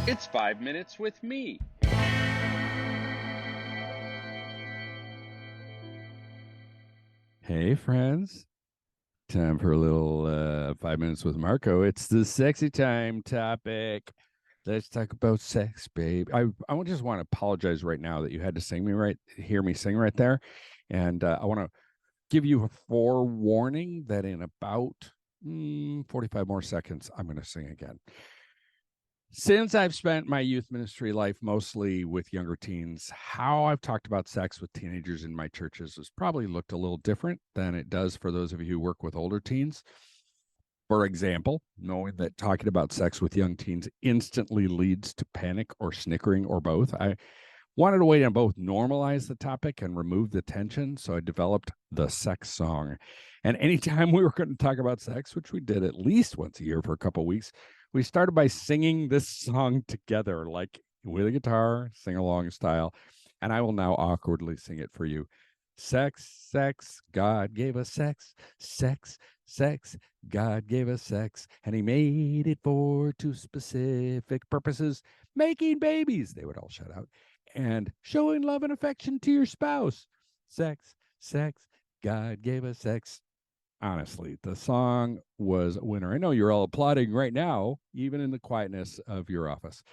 It's 5 minutes with me. Hey, friends. Time for a little 5 minutes with Marko. It's the sexy time topic. Let's talk about sex, babe. I just want to apologize right now that you had to hear me sing right there. And I want to give you a forewarning that in about 45 more seconds, I'm going to sing again. Since I've spent my youth ministry life mostly with younger teens, how I've talked about sex with teenagers in my churches has probably looked a little different than it does for those of you who work with older teens. For example, knowing that talking about sex with young teens instantly leads to panic or snickering or both, I wanted a way to both normalize the topic and remove the tension. So I developed the sex song. And anytime we were going to talk about sex, which we did at least once a year for a couple of weeks, we started by singing this song together, like with a guitar, sing along style. And I will now awkwardly sing it for you. Sex, sex, God gave us sex, sex, sex, God gave us sex, and he made it for two specific purposes: making babies, they would all shout out, and showing love and affection to your spouse. Sex, sex, God gave us sex. Honestly, the song was a winner. I know you're all applauding right now, even in the quietness of your office.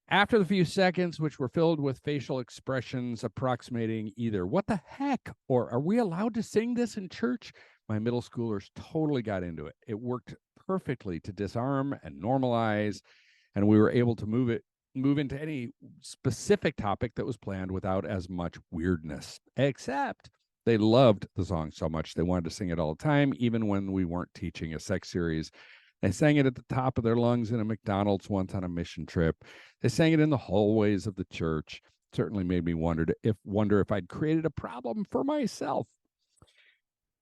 After the few seconds, which were filled with facial expressions approximating either "what the heck" or "are we allowed to sing this in church?", my middle schoolers totally got into it. It worked perfectly to disarm and normalize, and we were able to move into any specific topic that was planned without as much weirdness. Except they loved the song so much they wanted to sing it all the time, even when we weren't teaching a sex series. They sang it at the top of their lungs in a McDonald's once on a mission trip. They sang it in the hallways of the church. It certainly made me wonder if I'd created a problem for myself.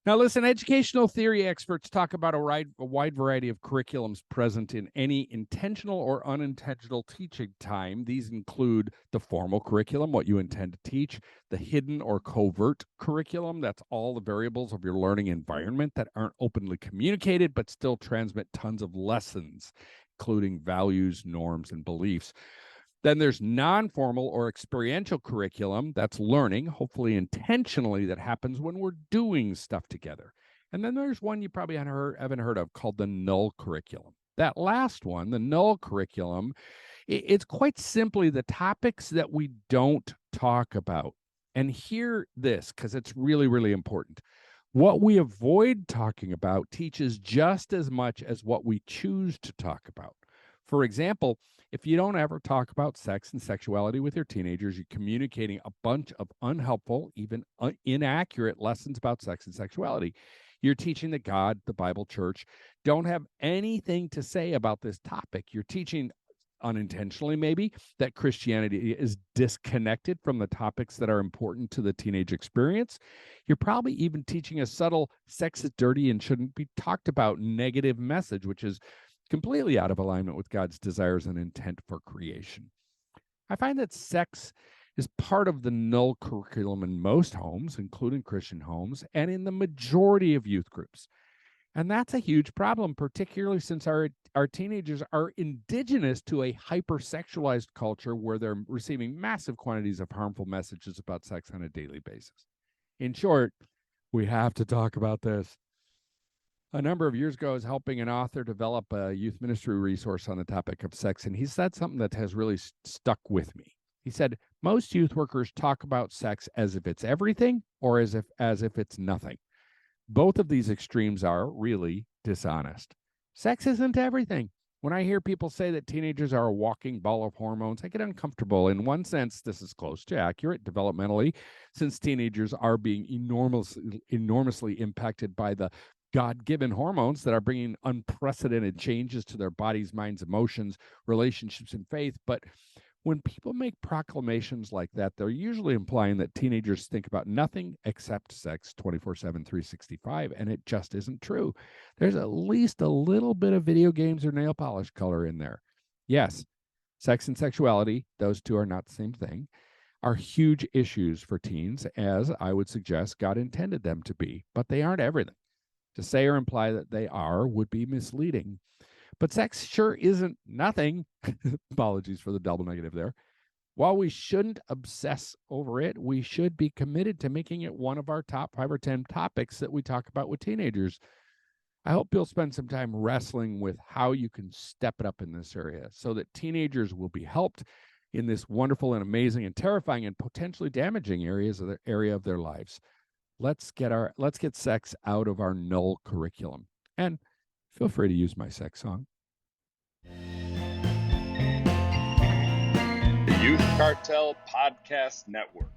Now, listen, educational theory experts talk about a wide variety of curriculums present in any intentional or unintentional teaching time. These include the formal curriculum, what you intend to teach, the hidden or covert curriculum, that's all the variables of your learning environment that aren't openly communicated but still transmit tons of lessons, including values, norms, and beliefs. Then there's non-formal or experiential curriculum. That's learning, hopefully intentionally, that happens when we're doing stuff together. And then there's one you probably haven't heard of called the null curriculum. That last one, the null curriculum, it's quite simply the topics that we don't talk about. And hear this, because it's really, really important. What we avoid talking about teaches just as much as what we choose to talk about. For example, if you don't ever talk about sex and sexuality with your teenagers, you're communicating a bunch of unhelpful, even inaccurate lessons about sex and sexuality. You're teaching that God, the Bible, church don't have anything to say about this topic. You're teaching unintentionally, maybe, that Christianity is disconnected from the topics that are important to the teenage experience. You're probably even teaching a subtle sex is dirty and shouldn't be talked about negative message, which is completely out of alignment with God's desires and intent for creation. I find that sex is part of the null curriculum in most homes, including Christian homes, and in the majority of youth groups. And that's a huge problem, particularly since our teenagers are indigenous to a hypersexualized culture where they're receiving massive quantities of harmful messages about sex on a daily basis. In short, we have to talk about this. A number of years ago, I was helping an author develop a youth ministry resource on the topic of sex, and he said something that has really stuck with me. He said, most youth workers talk about sex as if it's everything or as if it's nothing. Both of these extremes are really dishonest. Sex isn't everything. When I hear people say that teenagers are a walking ball of hormones, I get uncomfortable. In one sense, this is close to accurate developmentally, since teenagers are being enormously impacted by the God-given hormones that are bringing unprecedented changes to their bodies, minds, emotions, relationships, and faith. But when people make proclamations like that, they're usually implying that teenagers think about nothing except sex 24/7, 365, and it just isn't true. There's at least a little bit of video games or nail polish color in there. Yes, sex and sexuality, those two are not the same thing, are huge issues for teens, as I would suggest God intended them to be, but they aren't everything. To say or imply that they are would be misleading. But sex sure isn't nothing. Apologies for the double negative there. While we shouldn't obsess over it, we should be committed to making it one of our top 5 or 10 topics that we talk about with teenagers. I hope you'll spend some time wrestling with how you can step it up in this area so that teenagers will be helped in this wonderful and amazing and terrifying and potentially damaging area of their lives. Let's get sex out of our null curriculum. And feel free to use my sex song. The Youth Cartel Podcast Network.